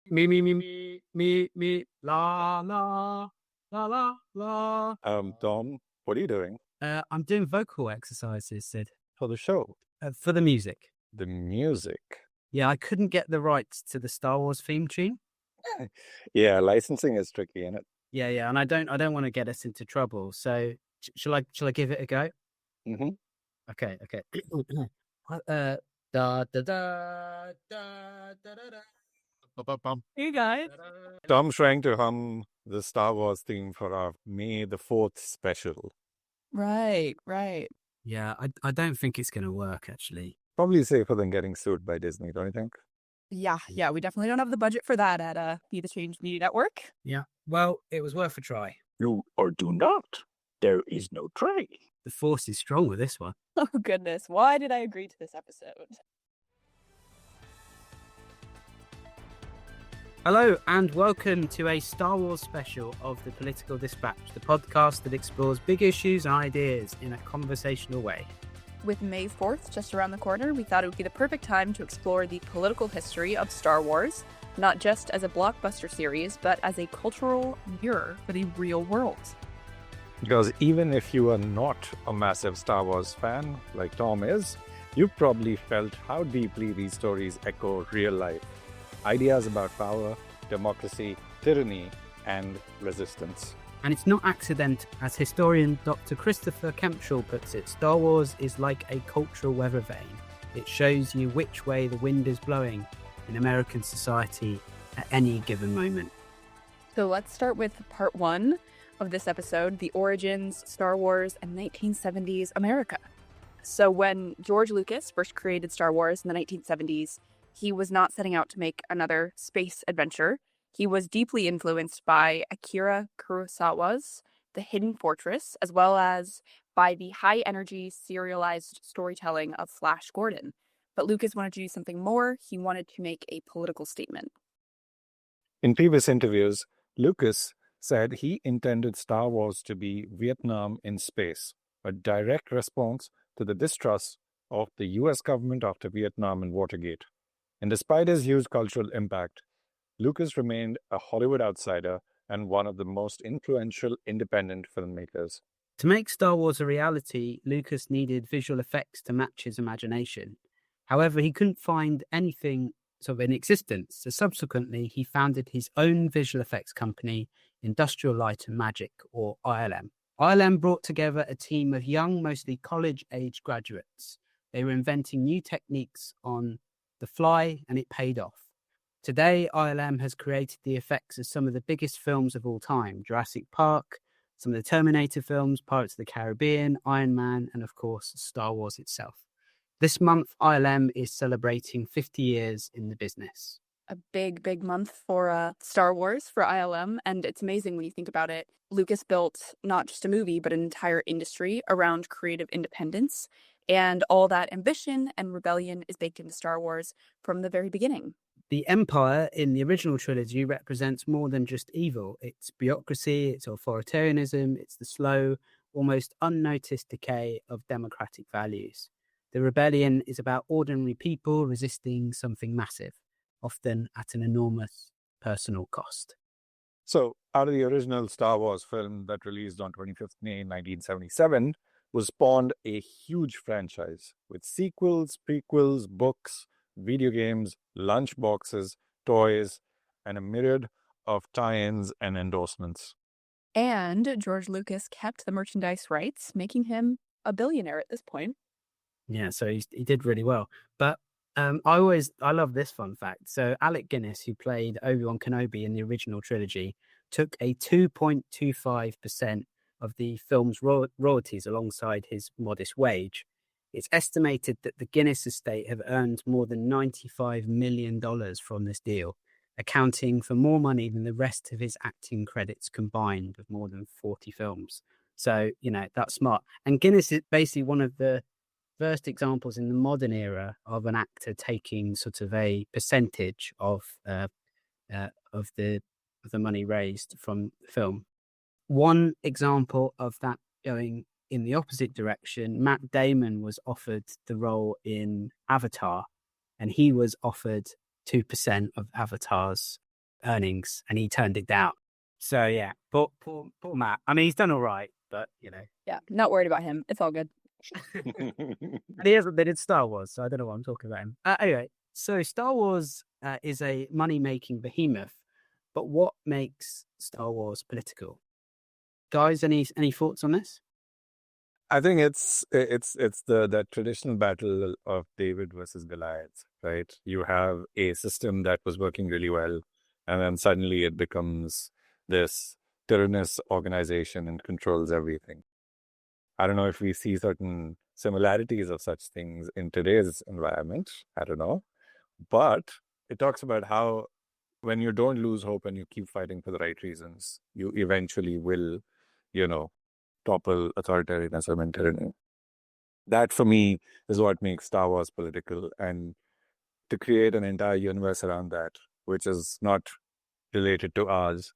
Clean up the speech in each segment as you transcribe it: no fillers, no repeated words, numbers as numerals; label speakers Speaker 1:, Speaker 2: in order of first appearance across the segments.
Speaker 1: La la la la la.
Speaker 2: Dom, what are you doing
Speaker 1: I'm doing vocal exercises, Sid,
Speaker 2: for the show?
Speaker 1: for the music.
Speaker 2: The music.
Speaker 1: Yeah, I couldn't get the rights to the Star Wars theme tune.
Speaker 2: Yeah, licensing is tricky, isn't it?
Speaker 1: Yeah, and I don't want to get us into trouble. So shall I give it a go?
Speaker 2: Mm-hmm.
Speaker 1: Okay. Da da da da da da da. You guys.
Speaker 2: Tom's trying to hum the Star Wars theme for our May the 4th special.
Speaker 3: Right.
Speaker 1: Yeah, I don't think it's going to work, actually.
Speaker 2: Probably safer than getting sued by Disney, don't you think?
Speaker 3: Yeah. We definitely don't have the budget for that at Be the Change Media Network.
Speaker 1: Yeah, well, it was worth a try.
Speaker 4: Do or do not. There is no try.
Speaker 1: The Force is strong with this one.
Speaker 3: Oh, goodness. Why did I agree to this episode?
Speaker 1: Hello and welcome to a Star Wars special of the Political Dispatch, the podcast that explores big issues and ideas in a conversational way.
Speaker 3: With May 4th just around the corner, we thought it would be the perfect time to explore the political history of Star Wars, not just as a blockbuster series, but as a cultural mirror for the real world.
Speaker 2: Because even if you are not a massive Star Wars fan, like Tom is, you probably felt how deeply these stories echo real life. Ideas about power, democracy, tyranny, and resistance.
Speaker 1: And it's not accident, as historian Dr. Christopher Campbell puts it, Star Wars is like a cultural weather vane. It shows you which way the wind is blowing in American society at any given moment.
Speaker 3: So let's start with part one of this episode, the origins, Star Wars, and 1970s America. So when George Lucas first created Star Wars in the 1970s, he was not setting out to make another space adventure. He was deeply influenced by Akira Kurosawa's The Hidden Fortress, as well as by the high-energy serialized storytelling of Flash Gordon. But Lucas wanted to do something more. He wanted to make a political statement.
Speaker 2: In previous interviews, Lucas said he intended Star Wars to be Vietnam in space, a direct response to the distrust of the US government after Vietnam and Watergate. And despite his huge cultural impact, Lucas remained a Hollywood outsider and one of the most influential independent filmmakers.
Speaker 1: To make Star Wars a reality, Lucas needed visual effects to match his imagination. However, he couldn't find anything sort of in existence, so subsequently he founded his own visual effects company, Industrial Light and Magic, or ILM. ILM brought together a team of young, mostly college-age graduates. They were inventing new techniques on the fly, and it paid off. Today, ILM has created the effects of some of the biggest films of all time, Jurassic Park, some of the Terminator films, Pirates of the Caribbean, Iron Man, and of course, Star Wars itself. This month, ILM is celebrating 50 years in the business.
Speaker 3: A big month for Star Wars for ILM, and it's amazing when you think about it. Lucas built not just a movie, but an entire industry around creative independence, and all that ambition and rebellion is baked into Star Wars from the very beginning.
Speaker 1: The Empire in the original trilogy represents more than just evil. It's bureaucracy, it's authoritarianism, it's the slow, almost unnoticed decay of democratic values. The rebellion is about ordinary people resisting something massive, often at an enormous personal cost.
Speaker 2: So, out of the original Star Wars film that released on 25th May 1977, was spawned a huge franchise with sequels, prequels, books, video games, lunch boxes, toys, and a myriad of tie-ins and endorsements.
Speaker 3: And George Lucas kept the merchandise rights, making him a billionaire at this point.
Speaker 1: Yeah, so he did really well. But I love this fun fact. So Alec Guinness, who played Obi-Wan Kenobi in the original trilogy, took a 2.25% of the film's royalties alongside his modest wage. It's estimated that the Guinness estate have earned more than $95 million from this deal, accounting for more money than the rest of his acting credits combined of more than 40 films. So, that's smart. And Guinness is basically one of the first examples in the modern era of an actor taking sort of a percentage of the money raised from the film. One example of that going in the opposite direction, Matt Damon was offered the role in Avatar, and he was offered 2% of Avatar's earnings, and he turned it down. So yeah, poor Matt. I mean, he's done all right, but
Speaker 3: Yeah, not worried about him. It's all good.
Speaker 1: and he hasn't been in Star Wars, so I don't know what I'm talking about him. Anyway, so Star Wars is a money-making behemoth, but what makes Star Wars political? Guys, any thoughts on this?
Speaker 2: I think it's that traditional battle of David versus Goliath, right? You have a system that was working really well, and then suddenly it becomes this tyrannous organization and controls everything. I don't know if we see certain similarities of such things in today's environment. I don't know. But it talks about how when you don't lose hope and you keep fighting for the right reasons, you eventually will, topple authoritarianism and tyranny. That, for me, is what makes Star Wars political. And to create an entire universe around that, which is not related to ours,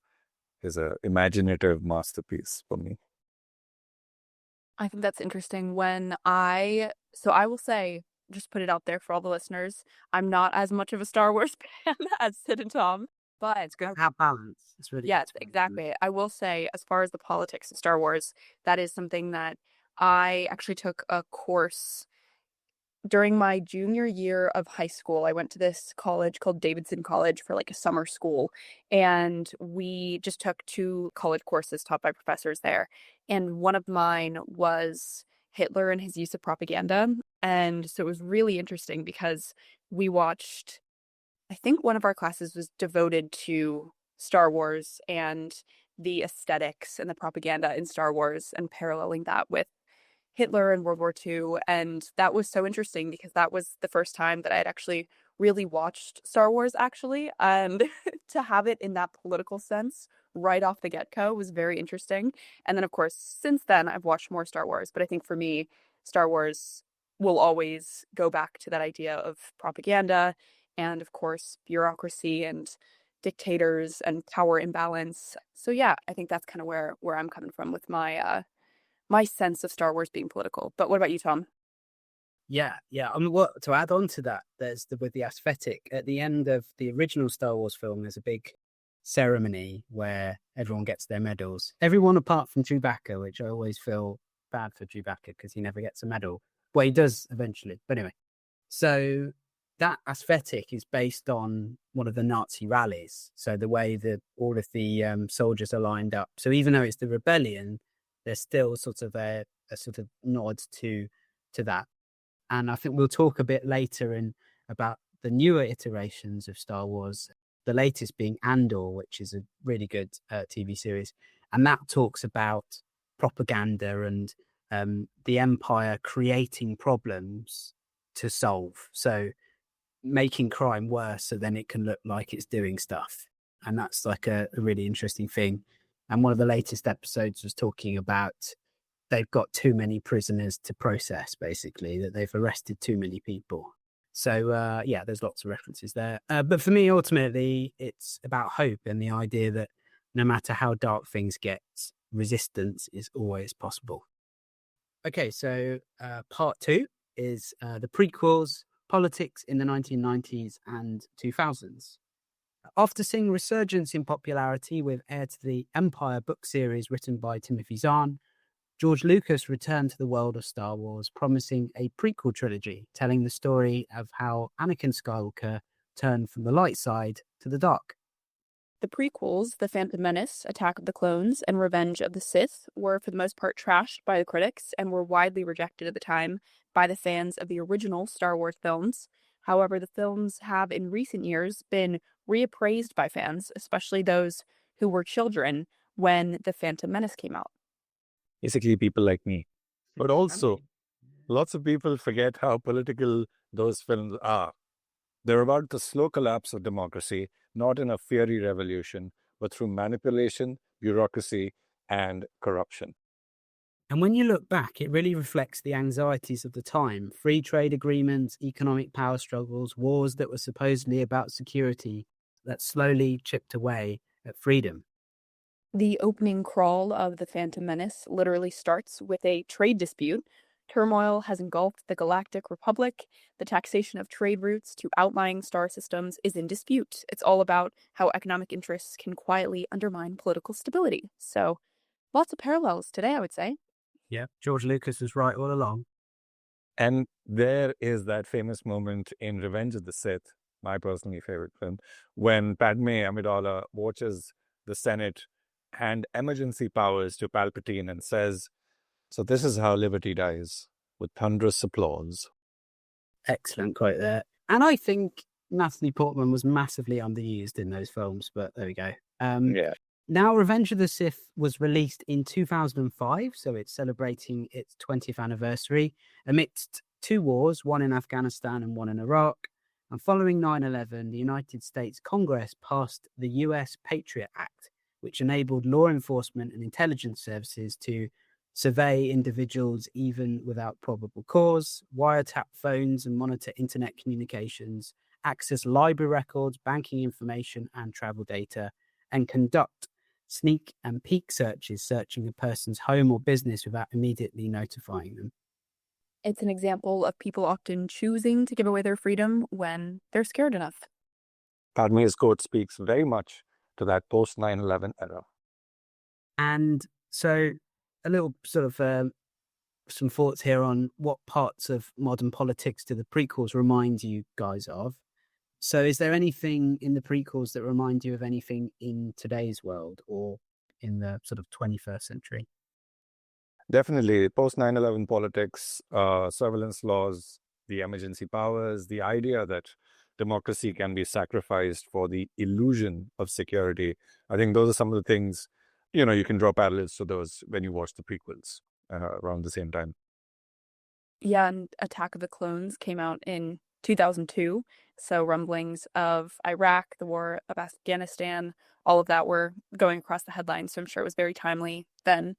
Speaker 2: is an imaginative masterpiece for me.
Speaker 3: I think that's interesting. I will say, just put it out there for all the listeners, I'm not as much of a Star Wars fan as Sid and Tom, but
Speaker 1: It's going to have balance. It's really
Speaker 3: yes, exactly. I will say, as far as the politics of Star Wars, that is something that I actually took a course during my junior year of high school. I went to this college called Davidson College for like a summer school, and we just took 2 college courses taught by professors there. And one of mine was Hitler and his use of propaganda. And so it was really interesting because we watched, I think one of our classes was devoted to Star Wars and the aesthetics and the propaganda in Star Wars and paralleling that with Hitler and World War II. And that was so interesting because that was the first time that I had actually really watched Star Wars, actually. And to have it in that political sense right off the get-go was very interesting. And then, of course, since then, I've watched more Star Wars. But I think for me, Star Wars will always go back to that idea of propaganda and, of course, bureaucracy and dictators and power imbalance. So yeah, I think that's kind of where I'm coming from with my my sense of Star Wars being political. But what about you, Tom?
Speaker 1: Yeah. I mean, what to add on to that? There's with the aesthetic at the end of the original Star Wars film. There's a big ceremony where everyone gets their medals. Everyone apart from Chewbacca, which I always feel bad for Chewbacca because he never gets a medal. Well, he does eventually, but anyway. So that aesthetic is based on one of the Nazi rallies. So the way that all of the soldiers are lined up. So even though it's the rebellion, there's still sort of a sort of nod to that. And I think we'll talk a bit later about the newer iterations of Star Wars, the latest being Andor, which is a really good TV series. And that talks about propaganda and the Empire creating problems to solve. So making crime worse so then it can look like it's doing stuff. And that's like a really interesting thing. And one of the latest episodes was talking about they've got too many prisoners to process, basically, that they've arrested too many people. So, yeah, there's lots of references there. But for me, ultimately, it's about hope and the idea that no matter how dark things get, resistance is always possible. Okay, so part 2 is the prequels, politics in the 1990s and 2000s. After seeing resurgence in popularity with Heir to the Empire book series written by Timothy Zahn, George Lucas returned to the world of Star Wars, promising a prequel trilogy telling the story of how Anakin Skywalker turned from the light side to the dark.
Speaker 3: The prequels, The Phantom Menace, Attack of the Clones, and Revenge of the Sith, were for the most part trashed by the critics and were widely rejected at the time by the fans of the original Star Wars films. However, the films have in recent years been reappraised by fans, especially those who were children when The Phantom Menace came out.
Speaker 2: Basically, people like me. But also, lots of people forget how political those films are. They're about the slow collapse of democracy, not in a fiery revolution, but through manipulation, bureaucracy, and corruption.
Speaker 1: And when you look back, it really reflects the anxieties of the time. Free trade agreements, economic power struggles, wars that were supposedly about security that slowly chipped away at freedom.
Speaker 3: The opening crawl of The Phantom Menace literally starts with a trade dispute turmoil has engulfed the Galactic Republic. The taxation of trade routes to outlying star systems is in dispute. It's all about how economic interests can quietly undermine political stability. So, lots of parallels today, I would say.
Speaker 1: Yeah, George Lucas was right all along.
Speaker 2: And there is that famous moment in Revenge of the Sith, my personally favorite film, when Padme Amidala watches the Senate hand emergency powers to Palpatine and says, "So this is how liberty dies, with thunderous applause."
Speaker 1: Excellent quote there. And I think Natalie Portman was massively underused in those films, but there we go.
Speaker 2: Yeah.
Speaker 1: Now, Revenge of the Sith was released in 2005, so it's celebrating its 20th anniversary amidst two wars, one in Afghanistan and one in Iraq. And following 9/11, the United States Congress passed the US Patriot Act, which enabled law enforcement and intelligence services to survey individuals even without probable cause, wiretap phones and monitor internet communications, access library records, banking information, and travel data, and conduct sneak and peek searches, searching a person's home or business without immediately notifying them.
Speaker 3: It's an example of people often choosing to give away their freedom when they're scared enough.
Speaker 2: Padme's quote speaks very much to that post 9/11 era.
Speaker 1: And so a little sort of some thoughts here on what parts of modern politics do the prequels remind you guys of. So is there anything in the prequels that remind you of anything in today's world or in the sort of 21st century?
Speaker 2: Definitely, post 9/11 politics, surveillance laws, the emergency powers, the idea that democracy can be sacrificed for the illusion of security. I think those are some of the things, you can draw parallels to those when you watch the prequels around the same time.
Speaker 3: Yeah, and Attack of the Clones came out in 2002. So rumblings of Iraq, the war of Afghanistan, all of that were going across the headlines. So I'm sure it was very timely then.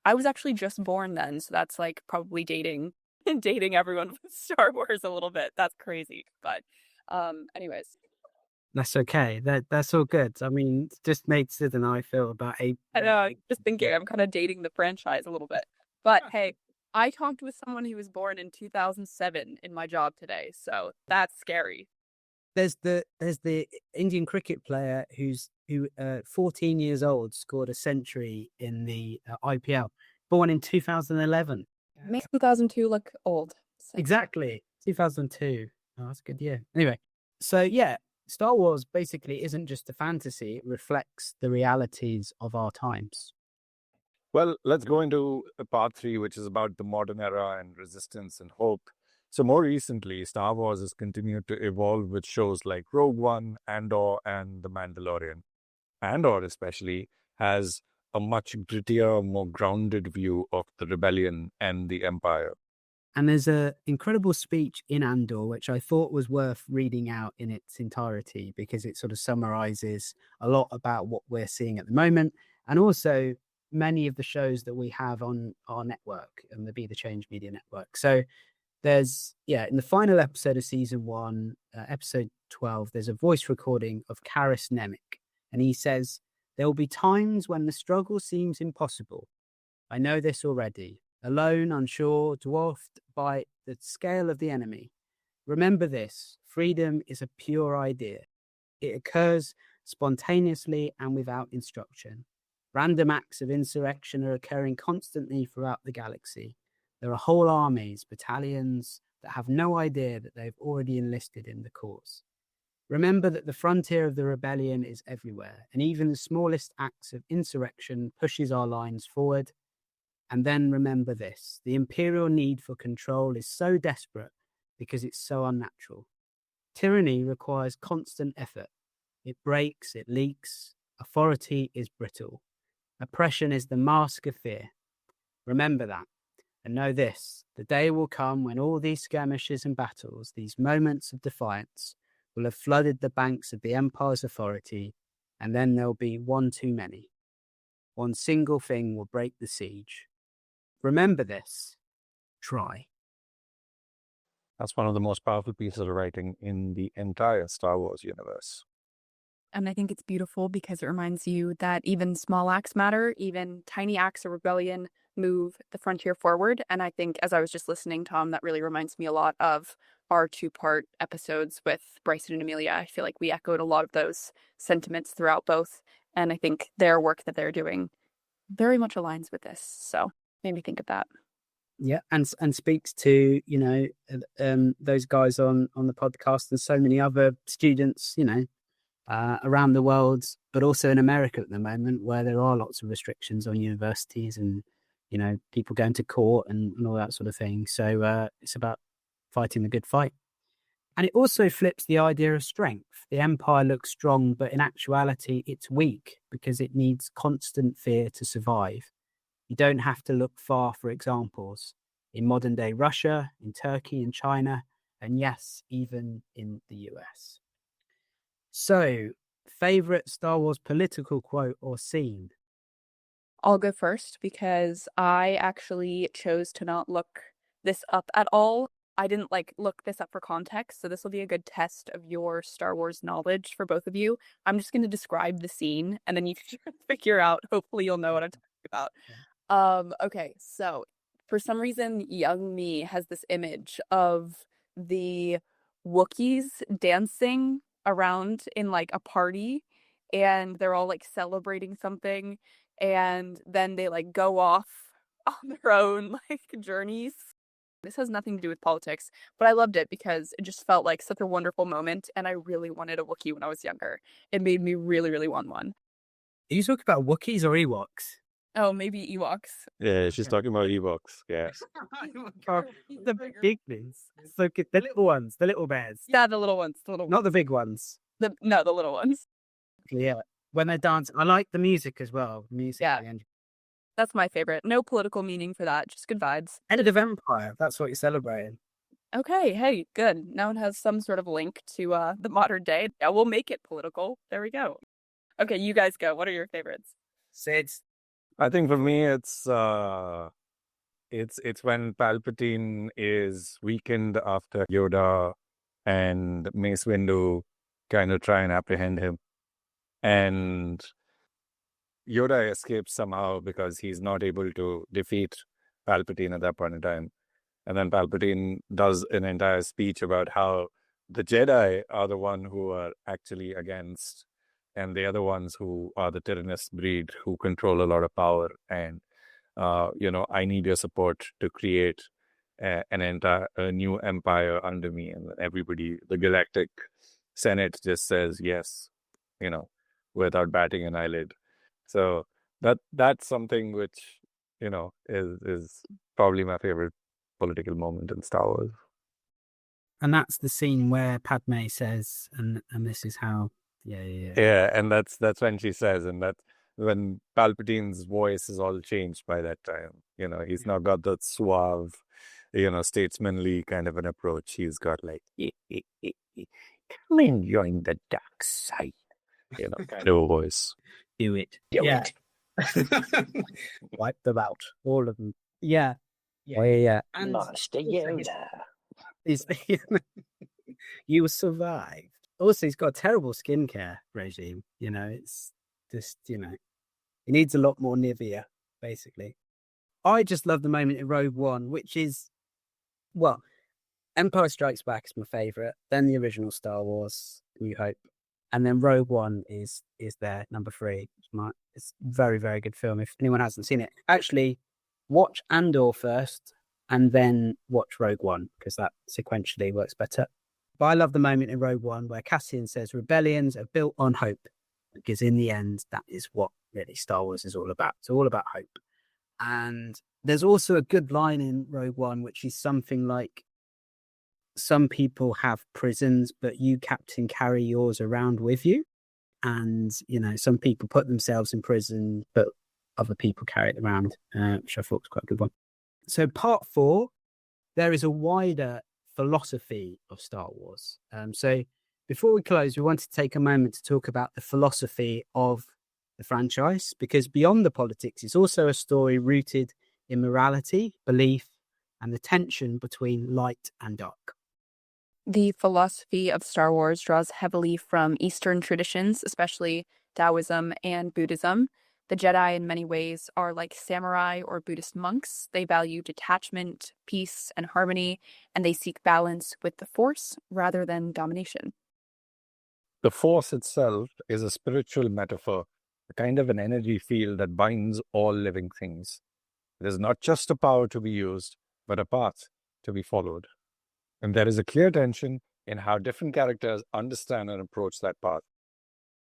Speaker 3: I was actually just born then, so that's like probably dating everyone with Star Wars a little bit. That's crazy. But anyways.
Speaker 1: That's okay. That's all good. I mean, it just made Sid and I feel about
Speaker 3: I know, just thinking I'm kind of dating the franchise a little bit. But hey, I talked with someone who was born in 2007 in my job today, so that's scary.
Speaker 1: There's the Indian cricket player who 14 years old, scored a century in the IPL, born in 2011.
Speaker 3: Makes 2002 look old. So.
Speaker 1: Exactly, 2002. Oh, that's a good year. Anyway, so yeah, Star Wars basically isn't just a fantasy; it reflects the realities of our times.
Speaker 2: Well, let's go into part 3, which is about the modern era and resistance and hope. So more recently, Star Wars has continued to evolve with shows like Rogue One, Andor, and The Mandalorian. Andor especially has a much grittier, more grounded view of the rebellion and the Empire.
Speaker 1: And there's an incredible speech in Andor, which I thought was worth reading out in its entirety, because it sort of summarizes a lot about what we're seeing at the moment, and also many of the shows that we have on our network and the Be the Change Media Network. So there's, in the final episode of season 1, episode 12, there's a voice recording of Karis Nemik. And he says, "There will be times when the struggle seems impossible. I know this already. Alone, unsure, dwarfed by the scale of the enemy. Remember this, freedom is a pure idea. It occurs spontaneously and without instruction. Random acts of insurrection are occurring constantly throughout the galaxy. There are whole armies, battalions that have no idea that they've already enlisted in the cause. Remember that the frontier of the rebellion is everywhere, and even the smallest acts of insurrection pushes our lines forward. And then remember this, the imperial need for control is so desperate because it's so unnatural. Tyranny requires constant effort. It breaks, it leaks. Authority is brittle. Oppression is the mask of fear. Remember that. And know this, the day will come when all these skirmishes and battles, these moments of defiance, will have flooded the banks of the Empire's authority, and then there'll be one too many. One single thing will break the siege. Remember this. Try."
Speaker 2: That's one of the most powerful pieces of writing in the entire Star Wars universe.
Speaker 3: And I think it's beautiful because it reminds you that even small acts matter, even tiny acts of rebellion move the frontier forward. And I think, as I was just listening, Tom, that really reminds me a lot of our 2-part episodes with Bryson and Amelia. I feel like we echoed a lot of those sentiments throughout both. And I think their work that they're doing very much aligns with this. So made me think of that.
Speaker 1: Yeah, and speaks to, those guys on the podcast and so many other students, around the world, but also in America at the moment, where there are lots of restrictions on universities and, people going to court and all that sort of thing. So it's about fighting the good fight. And it also flips the idea of strength. The Empire looks strong, but in actuality, it's weak because it needs constant fear to survive. You don't have to look far for examples in modern day Russia, in Turkey, in China, and yes, even in the US. So, favorite Star Wars political quote or scene?
Speaker 3: I'll go first because I actually chose to not look this up at all. I didn't look this up for context, so this will be a good test of your Star Wars knowledge for both of you. I'm just going to describe the scene, and then you can figure out. Hopefully, you'll know what I'm talking about. Okay, so for some reason, young me has this image of the Wookiees dancing around in a party, and they're all celebrating something, and then they go off on their own journeys. This has nothing to do with politics, but I loved it because it just felt like such a wonderful moment, and I really wanted a Wookiee when I was younger. It made me really, really want one.
Speaker 1: Are you talking about Wookiees or Ewoks?
Speaker 3: Oh, maybe Ewoks.
Speaker 2: Yeah, she's talking about Ewoks. Yeah.
Speaker 1: The big ones. So the little ones, the little bears.
Speaker 3: Yeah, the little ones.
Speaker 1: Not the big ones.
Speaker 3: The little ones.
Speaker 1: Yeah. When they dance, I like the music as well.
Speaker 3: Yeah. That's my favorite. No political meaning for that. Just good vibes.
Speaker 1: End of Empire. That's what you're celebrating.
Speaker 3: Okay. Hey, good. Now it has some sort of link to the modern day. Yeah, we'll make it political. There we go. Okay, you guys go. What are your favorites?
Speaker 1: Sid.
Speaker 2: I think for me, it's when Palpatine is weakened after Yoda and Mace Windu kind of try and apprehend him, and Yoda escapes somehow because he's not able to defeat Palpatine at that point in time. And then Palpatine does an entire speech about how the Jedi are the one who are actually against, and they are the ones who are the tyrannous breed who control a lot of power. And, I need your support to create a new empire under me. And everybody, the Galactic Senate just says yes, without batting an eyelid. So that's something which, is probably my favorite political moment in Star Wars.
Speaker 1: And that's the scene where Padme says, and this is how, yeah.
Speaker 2: Yeah, and that's when she says, and that's when Palpatine's voice is all changed by that time. He's not got that suave, statesmanly kind of an approach. He's got come and join the dark side, kind of a voice.
Speaker 1: Do it.
Speaker 4: Do
Speaker 1: it. Wipe them out. All of them. Yeah. Oh, yeah. And
Speaker 4: Master Yoda.
Speaker 1: You survived. Also, he's got a terrible skincare regime. It's just, he needs a lot more Nivea, basically. I just love the moment in Rogue One, which is, Empire Strikes Back is my favourite, then the original Star Wars, New Hope, and then Rogue One is there, number 3. It's a very, very good film if anyone hasn't seen it. Actually, watch Andor first and then watch Rogue One, because that sequentially works better. But I love the moment in Rogue One where Cassian says rebellions are built on hope, because in the end, that is what really Star Wars is all about. It's all about hope. And there's also a good line in Rogue One, which is something like, some people have prisons, but you, Captain, carry yours around with you. And, some people put themselves in prison, but other people carry it around, which I thought was quite a good one. So part 4, there is a wider philosophy of Star Wars. So before we close, we want to take a moment to talk about the philosophy of the franchise, because beyond the politics, it's also a story rooted in morality, belief, and the tension between light and dark.
Speaker 3: The philosophy of Star Wars draws heavily from Eastern traditions, especially Taoism and Buddhism. The Jedi, in many ways, are like samurai or Buddhist monks. They value detachment, peace, and harmony, and they seek balance with the Force rather than domination.
Speaker 2: The Force itself is a spiritual metaphor, a kind of an energy field that binds all living things. It is not just a power to be used, but a path to be followed. And there is a clear tension in how different characters understand and approach that path.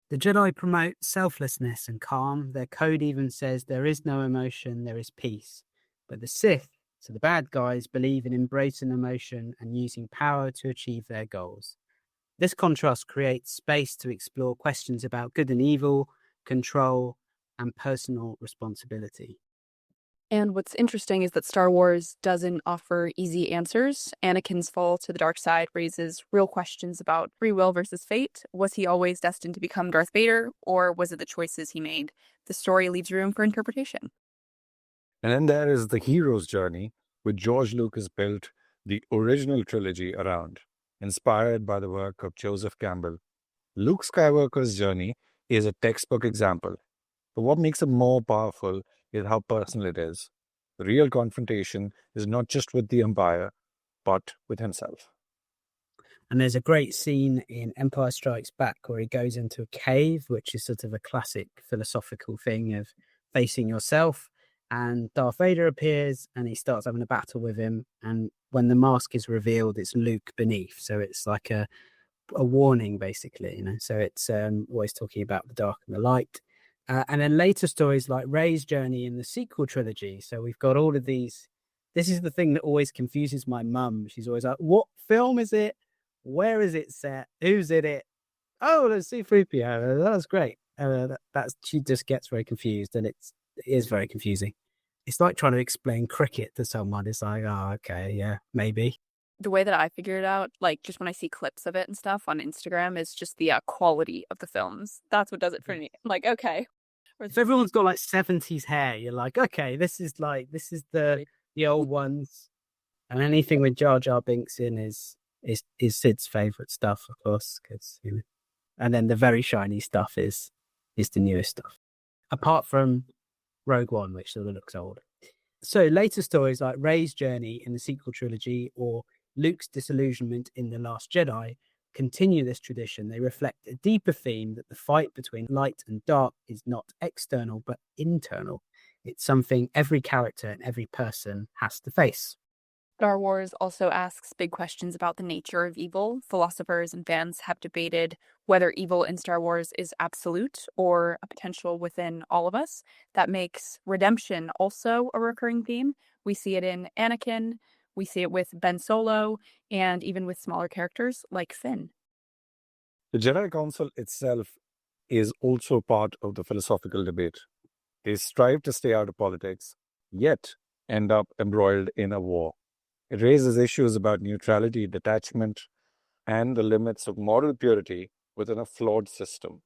Speaker 1: The Jedi promote selflessness and calm. Their code even says there is no emotion, there is peace. But the Sith, so the bad guys, believe in embracing emotion and using power to achieve their goals. This contrast creates space to explore questions about good and evil, control, and personal responsibility.
Speaker 3: And what's interesting is that Star Wars doesn't offer easy answers. Anakin's fall to the dark side raises real questions about free will versus fate. Was he always destined to become Darth Vader, or was it the choices he made? The story leaves room for interpretation.
Speaker 2: And then there is the hero's journey, which George Lucas built the original trilogy around, inspired by the work of Joseph Campbell. Luke Skywalker's journey is a textbook example. But what makes it more powerful is how personal it is. The real confrontation is not just with the Empire, but with himself.
Speaker 1: And there's a great scene in Empire Strikes Back where he goes into a cave, which is sort of a classic philosophical thing of facing yourself. And Darth Vader appears and he starts having a battle with him. And when the mask is revealed, it's Luke beneath. So it's like a warning, basically, you know. So it's always talking about the dark and the light. And then later stories like Rey's journey in the sequel trilogy. So we've got all of these. This is the thing that always confuses my mum. She's always like, what film is it? Where is it set? Who's in it? Oh, there's C-3PO. That's great. She just gets very confused, and it is very confusing. It's like trying to explain cricket to someone. It's like, oh, okay, yeah, maybe.
Speaker 3: The way that I figure it out, like just when I see clips of it and stuff on Instagram, is just the quality of the films. That's what does it for me. I'm like, okay.
Speaker 1: If everyone's got like 70s hair, you're like, okay, this is the old ones. And anything with Jar Jar Binks in is Sid's favorite stuff, of course, because and then the very shiny stuff is the newest stuff. Apart from Rogue One, which sort of looks old. So later stories like Rey's journey in the sequel trilogy or Luke's disillusionment in The Last Jedi continue this tradition. They reflect a deeper theme that the fight between light and dark is not external but internal. It's something every character and every person has to face.
Speaker 3: Star Wars also asks big questions about the nature of evil. Philosophers and fans have debated whether evil in Star Wars is absolute or a potential within all of us. That makes redemption also a recurring theme. We see it in Anakin, we see it with Ben Solo, and even with smaller characters like Finn.
Speaker 2: The Jedi Council itself is also part of the philosophical debate. They strive to stay out of politics, yet end up embroiled in a war. It raises issues about neutrality, detachment, and the limits of moral purity within a flawed system.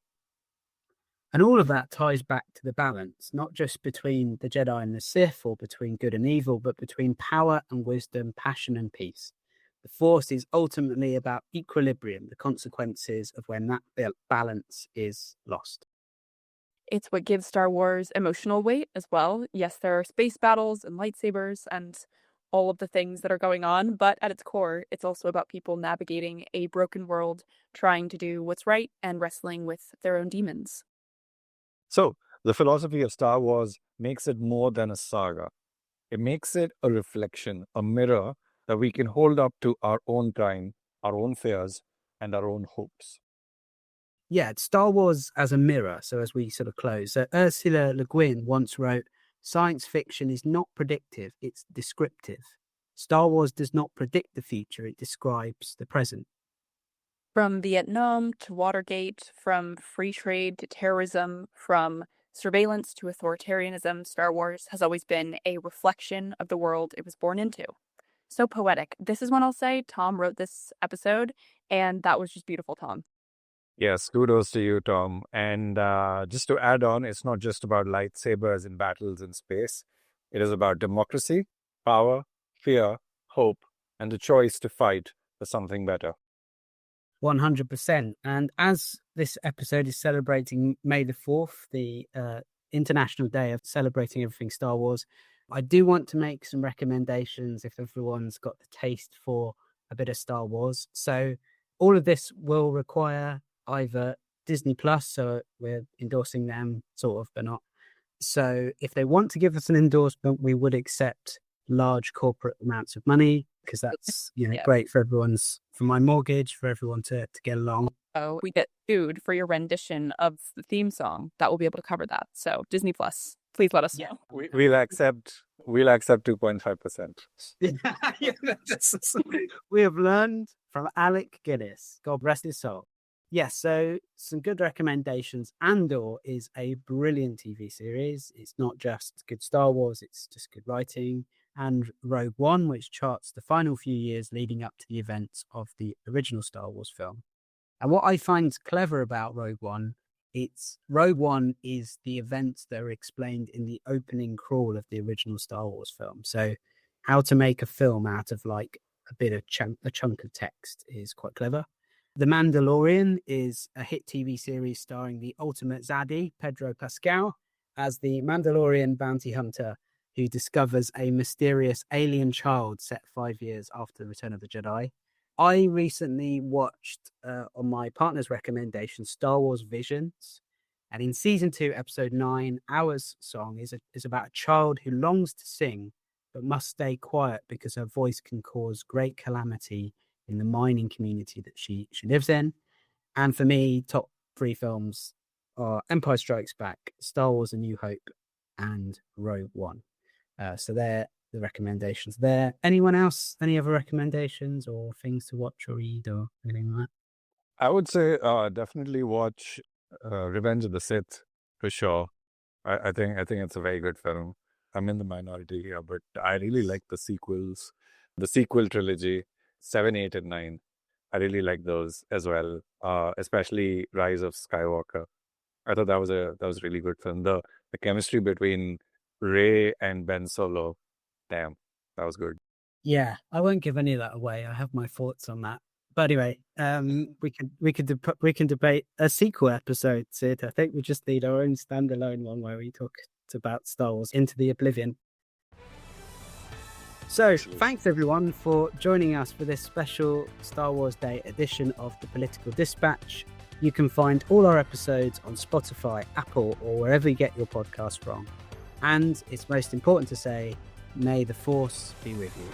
Speaker 1: And all of that ties back to the balance, not just between the Jedi and the Sith or between good and evil, but between power and wisdom, passion and peace. The Force is ultimately about equilibrium, the consequences of when that balance is lost.
Speaker 3: It's what gives Star Wars emotional weight as well. Yes, there are space battles and lightsabers and all of the things that are going on, but at its core, it's also about people navigating a broken world, trying to do what's right and wrestling with their own demons.
Speaker 2: So, the philosophy of Star Wars makes it more than a saga. It makes it a reflection, a mirror that we can hold up to our own time, our own fears, and our own hopes.
Speaker 1: Yeah, it's Star Wars as a mirror. So as we sort of close, so Ursula Le Guin once wrote, "Science fiction is not predictive, it's descriptive. Star Wars does not predict the future, it describes the present."
Speaker 3: From Vietnam to Watergate, from free trade to terrorism, from surveillance to authoritarianism, Star Wars has always been a reflection of the world it was born into. So poetic. This is when I'll say Tom wrote this episode, and that was just beautiful, Tom.
Speaker 2: Yes, kudos to you, Tom. And just to add on, it's not just about lightsabers and battles in space. It is about democracy, power, fear, hope, and the choice to fight for something better.
Speaker 1: 100%. And as this episode is celebrating May the 4th, the International Day of celebrating everything Star Wars. I do want to make some recommendations if everyone's got the taste for a bit of Star Wars. So all of this will require either Disney Plus, so we're endorsing them, sort of, but not. So if they want to give us an endorsement, we would accept large corporate amounts of money, because that's great for my mortgage, for everyone to get along.
Speaker 3: Oh, we get sued for your rendition of the theme song. That will be able to cover that. So Disney Plus, please let us know.
Speaker 2: We'll accept 2.5%.
Speaker 1: We have learned from Alec Guinness, God rest his soul. Yes, so some good recommendations. Andor is a brilliant TV series. It's not just good Star Wars, it's just good writing. And Rogue One, which charts the final few years leading up to the events of the original Star Wars film. And what I find clever about Rogue One, Rogue One is the events that are explained in the opening crawl of the original Star Wars film. So how to make a film out of like a bit of a chunk of text is quite clever. The Mandalorian is a hit TV series starring the ultimate zaddy, Pedro Pascal, as the Mandalorian bounty hunter who discovers a mysterious alien child set 5 years after the Return of the Jedi. I recently watched, on my partner's recommendation, Star Wars Visions. And in season 2, episode 9, Hour's song is about a child who longs to sing, but must stay quiet because her voice can cause great calamity in the mining community that she lives in. And for me, top 3 films are Empire Strikes Back, Star Wars A New Hope, and Rogue One. So they're the recommendations there. Anyone else? Any other recommendations or things to watch or read or anything like that?
Speaker 2: I would say definitely watch Revenge of the Sith for sure. I think it's a very good film. I'm in the minority here, but I really like the sequels, the sequel trilogy, 7, 8, and 9. I really like those as well, especially Rise of Skywalker. I thought that was a really good film. The chemistry between Rey and Ben Solo, damn, that was good.
Speaker 1: Yeah, I won't give any of that away. I have my thoughts on that. But anyway, we can debate a sequel episode, Sid. I think we just need our own standalone one where we talk about Star Wars into the oblivion. So, thanks everyone for joining us for this special Star Wars Day edition of the Political Dispatch. You can find all our episodes on Spotify, Apple, or wherever you get your podcast from. And it's most important to say, may the Force be with you.